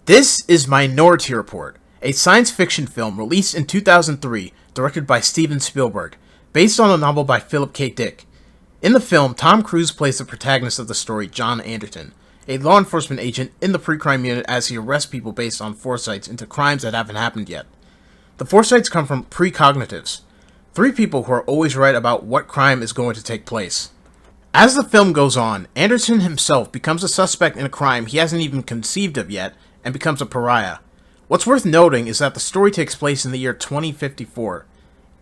This is Minority Report, a science fiction film released in 2003, directed by Steven Spielberg, based on a novel by Philip K. Dick. In the film, Tom Cruise plays the protagonist of the story, John Anderton, a law enforcement agent in the pre-crime unit as he arrests people based on foresights into crimes that haven't happened yet. The foresights come from precognitives, three people who are always right about what crime is going to take place. As the film goes on, Anderton himself becomes a suspect in a crime he hasn't even conceived of yet, and becomes a pariah. What's worth noting is that the story takes place in the year 2054.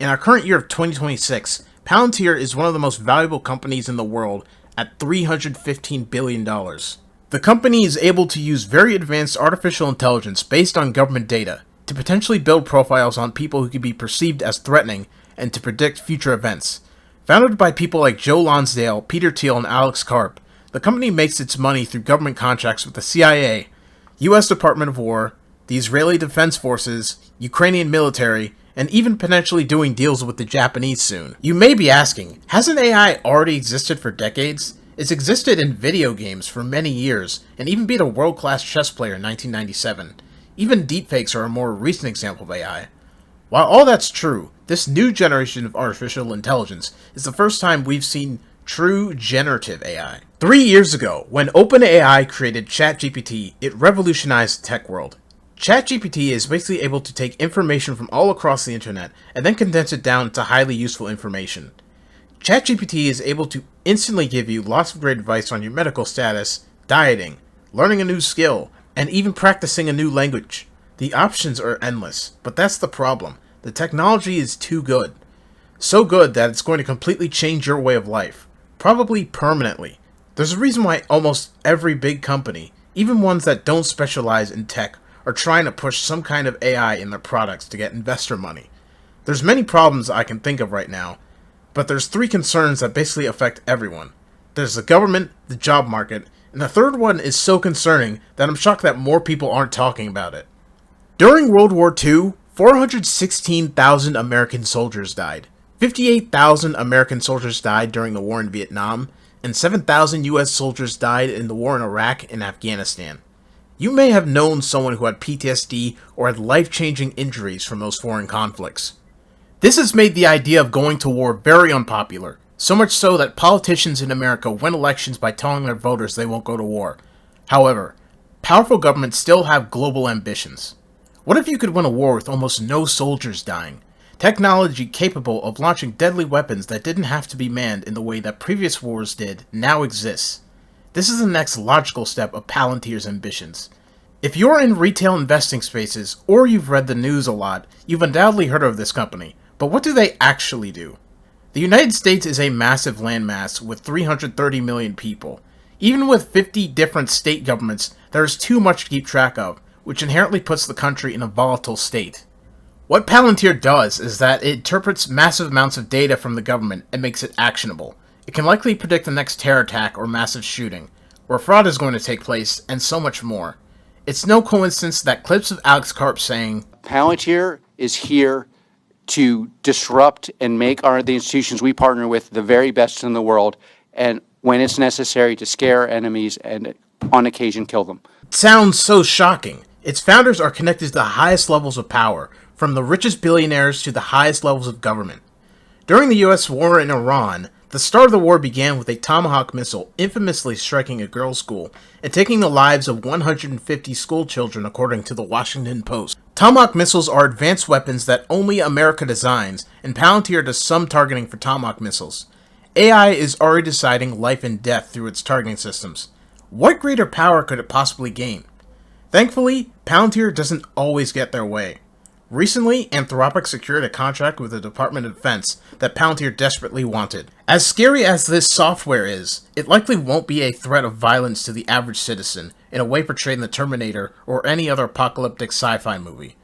In our current year of 2026, Palantir is one of the most valuable companies in the world at $315 billion. The company is able to use very advanced artificial intelligence based on government data to potentially build profiles on people who could be perceived as threatening and to predict future events. Founded by people like Joe Lonsdale, Peter Thiel, and Alex Karp, the company makes its money through government contracts with the CIA, U.S. Department of War, the Israeli Defense Forces, Ukrainian military, and even potentially doing deals with the Japanese soon. You may be asking, hasn't AI already existed for decades? It's existed in video games for many years, and even beat a world-class chess player in 1997. Even deepfakes are a more recent example of AI. While all that's true, this new generation of artificial intelligence is the first time we've seen true generative AI. 3 years ago, when OpenAI created ChatGPT, it revolutionized the tech world. ChatGPT is basically able to take information from all across the internet and then condense it down into highly useful information. ChatGPT is able to instantly give you lots of great advice on your medical status, dieting, learning a new skill, and even practicing a new language. The options are endless, but that's the problem. The technology is too good. So good that it's going to completely change your way of life. Probably permanently. There's a reason why almost every big company, even ones that don't specialize in tech, are trying to push some kind of AI in their products to get investor money. There's many problems I can think of right now, but there's three concerns that basically affect everyone. There's the government, the job market, and the third one is so concerning that I'm shocked that more people aren't talking about it. During World War II, 416,000 American soldiers died. 58,000 American soldiers died during the war in Vietnam, and 7,000 US soldiers died in the war in Iraq and Afghanistan. You may have known someone who had PTSD or had life-changing injuries from those foreign conflicts. This has made the idea of going to war very unpopular, so much so that politicians in America win elections by telling their voters they won't go to war. However, powerful governments still have global ambitions. What if you could win a war with almost no soldiers dying? Technology capable of launching deadly weapons that didn't have to be manned in the way that previous wars did now exists. This is the next logical step of Palantir's ambitions. If you're in retail investing spaces, or you've read the news a lot, you've undoubtedly heard of this company. But what do they actually do? The United States is a massive landmass with 330 million people. Even with 50 different state governments, there is too much to keep track of, which inherently puts the country in a volatile state. What Palantir does is that it interprets massive amounts of data from the government and makes it actionable. It can likely predict the next terror attack or massive shooting, where fraud is going to take place, and so much more. It's no coincidence that clips of Alex Karp saying, Palantir is here to disrupt and make the institutions we partner with the very best in the world, and when it's necessary to scare enemies and on occasion kill them. It sounds so shocking. Its founders are connected to the highest levels of power, from the richest billionaires to the highest levels of government. During the US war in Iran, the start of the war began with a Tomahawk missile infamously striking a girls' school and taking the lives of 150 school children, according to the Washington Post. Tomahawk missiles are advanced weapons that only America designs, and Palantir does some targeting for Tomahawk missiles. AI is already deciding life and death through its targeting systems. What greater power could it possibly gain? Thankfully, Palantir doesn't always get their way. Recently, Anthropic secured a contract with the Department of Defense that Palantir desperately wanted. As scary as this software is, it likely won't be a threat of violence to the average citizen in a way portrayed in The Terminator or any other apocalyptic sci-fi movie.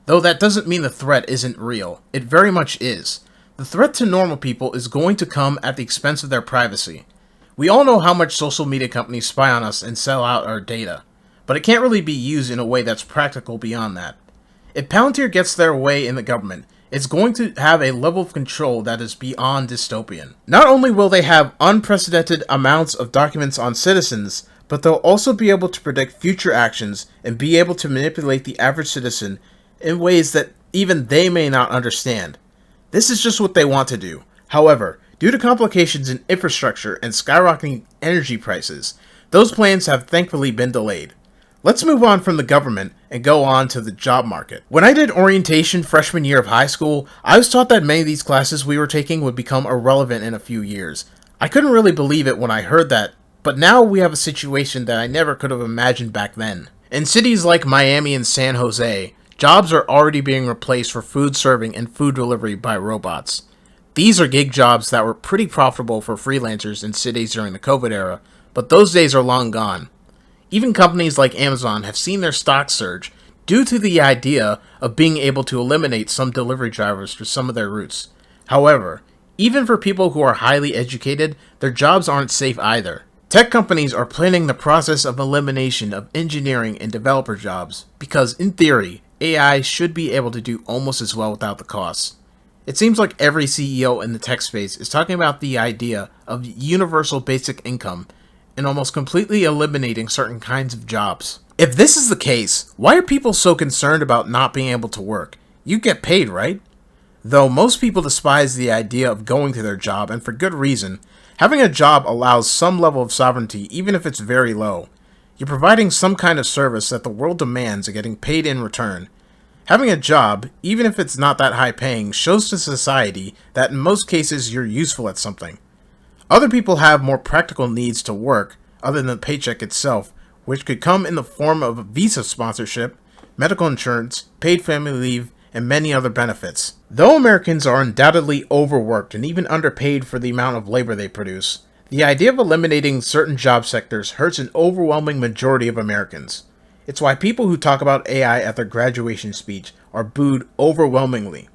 Though that doesn't mean the threat isn't real. It very much is. The threat to normal people is going to come at the expense of their privacy. We all know how much social media companies spy on us and sell out our data, but it can't really be used in a way that's practical beyond that. If Palantir gets their way in the government, it's going to have a level of control that is beyond dystopian. Not only will they have unprecedented amounts of documents on citizens, but they'll also be able to predict future actions and be able to manipulate the average citizen in ways that even they may not understand. This is just what they want to do. However, due to complications in infrastructure and skyrocketing energy prices, those plans have thankfully been delayed. Let's move on from the government and go on to the job market. When I did orientation freshman year of high school, I was taught that many of these classes we were taking would become irrelevant in a few years. I couldn't really believe it when I heard that, but now we have a situation that I never could have imagined back then. In cities like Miami and San Jose, jobs are already being replaced for food serving and food delivery by robots. These are gig jobs that were pretty profitable for freelancers in cities during the COVID era, but those days are long gone. Even companies like Amazon have seen their stocks surge due to the idea of being able to eliminate some delivery drivers for some of their routes. However, even for people who are highly educated, their jobs aren't safe either. Tech companies are planning the process of elimination of engineering and developer jobs because, in theory, AI should be able to do almost as well without the costs. It seems like every CEO in the tech space is talking about the idea of universal basic income and almost completely eliminating certain kinds of jobs. If this is the case, why are people so concerned about not being able to work? You get paid, right? Though most people despise the idea of going to their job, and for good reason, having a job allows some level of sovereignty even if it's very low. You're providing some kind of service that the world demands and getting paid in return. Having a job, even if it's not that high paying, shows to society that in most cases you're useful at something. Other people have more practical needs to work other than the paycheck itself, which could come in the form of visa sponsorship, medical insurance, paid family leave, and many other benefits. Though Americans are undoubtedly overworked and even underpaid for the amount of labor they produce, the idea of eliminating certain job sectors hurts an overwhelming majority of Americans. It's why people who talk about AI at their graduation speech are booed overwhelmingly.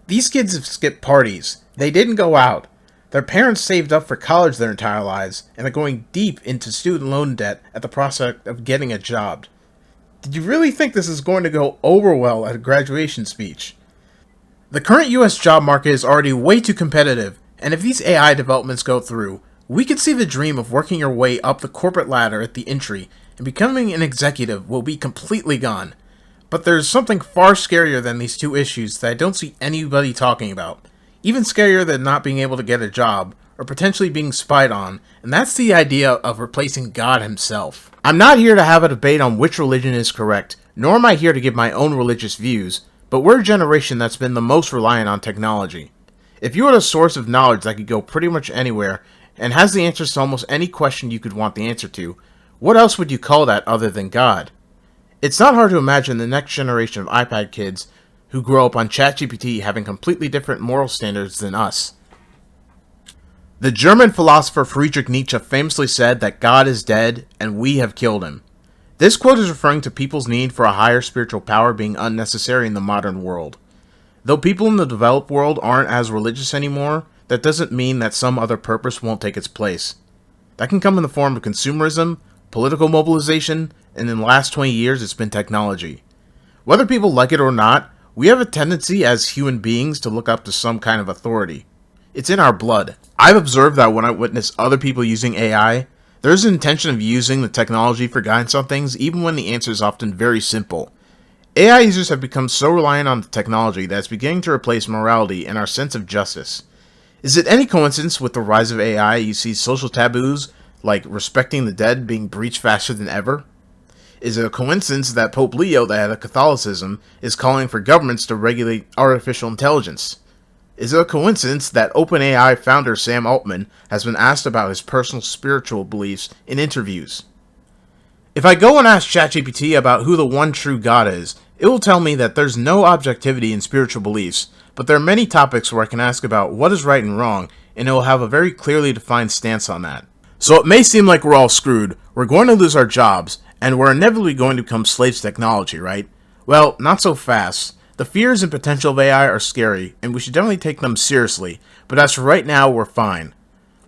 These kids have skipped parties. They didn't go out. Their parents saved up for college their entire lives and are going deep into student loan debt at the prospect of getting a job. Did you really think this is going to go over well at a graduation speech? The current US job market is already way too competitive, and if these AI developments go through, we could see the dream of working your way up the corporate ladder at the entry and becoming an executive will be completely gone. But there's something far scarier than these two issues that I don't see anybody talking about. Even scarier than not being able to get a job, or potentially being spied on, and that's the idea of replacing God himself. I'm not here to have a debate on which religion is correct, nor am I here to give my own religious views, but we're a generation that's been the most reliant on technology. If you had a source of knowledge that could go pretty much anywhere, and has the answers to almost any question you could want the answer to, what else would you call that other than God? It's not hard to imagine the next generation of iPad kids who grow up on ChatGPT having completely different moral standards than us. The German philosopher Friedrich Nietzsche famously said that God is dead and we have killed him. This quote is referring to people's need for a higher spiritual power being unnecessary in the modern world. Though people in the developed world aren't as religious anymore, that doesn't mean that some other purpose won't take its place. That can come in the form of consumerism, political mobilization, and in the last 20 years it's been technology. Whether people like it or not, we have a tendency as human beings to look up to some kind of authority. It's in our blood. I've observed that when I witness other people using AI, there's an intention of using the technology for guidance on things even when the answer is often very simple. AI users have become so reliant on the technology that it's beginning to replace morality and our sense of justice. Is it any coincidence with the rise of AI you see social taboos like respecting the dead being breached faster than ever? Is it a coincidence that Pope Leo, the head of Catholicism, is calling for governments to regulate artificial intelligence? Is it a coincidence that OpenAI founder Sam Altman has been asked about his personal spiritual beliefs in interviews? If I go and ask ChatGPT about who the one true God is, it will tell me that there's no objectivity in spiritual beliefs, but there are many topics where I can ask about what is right and wrong, and it will have a very clearly defined stance on that. So it may seem like we're all screwed, we're going to lose our jobs, and we're inevitably going to become slaves to technology, right? Well, not so fast. The fears and potential of AI are scary, and we should definitely take them seriously, but as for right now, we're fine.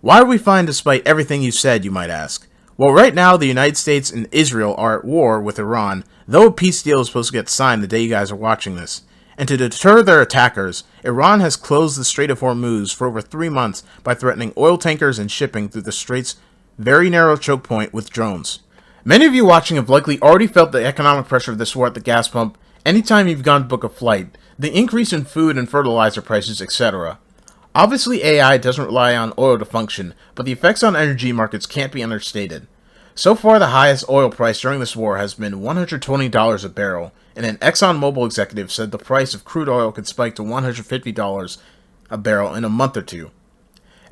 Why are we fine despite everything you said, you might ask? Well, right now, the United States and Israel are at war with Iran, though a peace deal is supposed to get signed the day you guys are watching this. And to deter their attackers, Iran has closed the Strait of Hormuz for over 3 months by threatening oil tankers and shipping through the strait's very narrow choke point with drones. Many of you watching have likely already felt the economic pressure of this war at the gas pump anytime you've gone to book a flight, the increase in food and fertilizer prices, etc. Obviously, AI doesn't rely on oil to function, but the effects on energy markets can't be understated. So far, the highest oil price during this war has been $120 a barrel, and an ExxonMobil executive said the price of crude oil could spike to $150 a barrel in a month or two.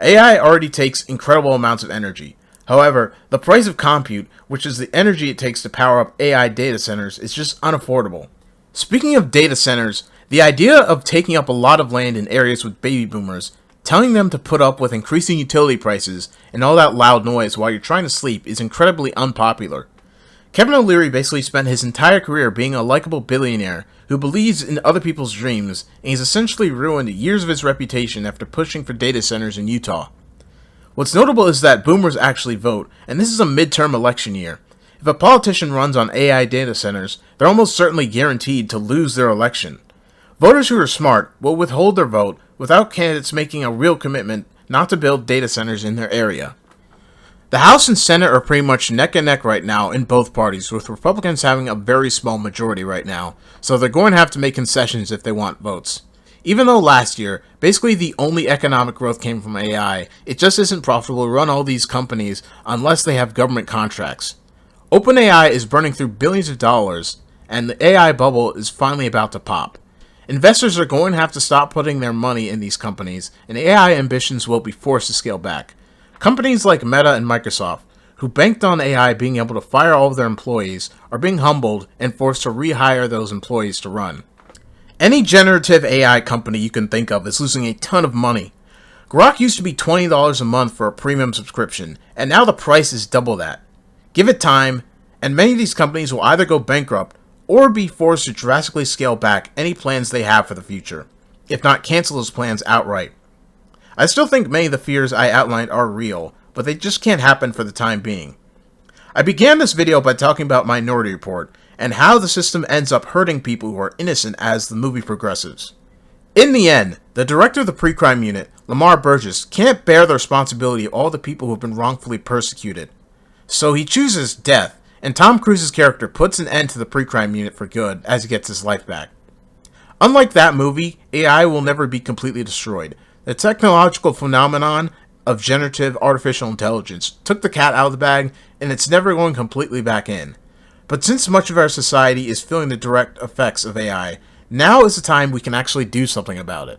AI already takes incredible amounts of energy. However, the price of compute, which is the energy it takes to power up AI data centers, is just unaffordable. Speaking of data centers, the idea of taking up a lot of land in areas with baby boomers, telling them to put up with increasing utility prices and all that loud noise while you're trying to sleep is incredibly unpopular. Kevin O'Leary basically spent his entire career being a likable billionaire who believes in other people's dreams, and he's essentially ruined years of his reputation after pushing for data centers in Utah. What's notable is that boomers actually vote, and this is a midterm election year. If a politician runs on AI data centers, they're almost certainly guaranteed to lose their election. Voters who are smart will withhold their vote without candidates making a real commitment not to build data centers in their area. The House and Senate are pretty much neck and neck right now in both parties, with Republicans having a very small majority right now, so they're going to have to make concessions if they want votes. Even though last year, basically the only economic growth came from AI, it just isn't profitable to run all these companies unless they have government contracts. OpenAI is burning through billions of dollars, and the AI bubble is finally about to pop. Investors are going to have to stop putting their money in these companies, and AI ambitions will be forced to scale back. Companies like Meta and Microsoft, who banked on AI being able to fire all of their employees, are being humbled and forced to rehire those employees to run. Any generative AI company you can think of is losing a ton of money. Grok used to be $20 a month for a premium subscription, and now the price is double that. Give it time, and many of these companies will either go bankrupt or be forced to drastically scale back any plans they have for the future, if not cancel those plans outright. I still think many of the fears I outlined are real, but they just can't happen for the time being. I began this video by talking about Minority Report, and how the system ends up hurting people who are innocent as the movie progresses. In the end, the director of the pre-crime unit, Lamar Burgess, can't bear the responsibility of all the people who have been wrongfully persecuted. So he chooses death, and Tom Cruise's character puts an end to the pre-crime unit for good as he gets his life back. Unlike that movie, AI will never be completely destroyed. The technological phenomenon of generative artificial intelligence took the cat out of the bag, and it's never going completely back in. But since much of our society is feeling the direct effects of AI, now is the time we can actually do something about it.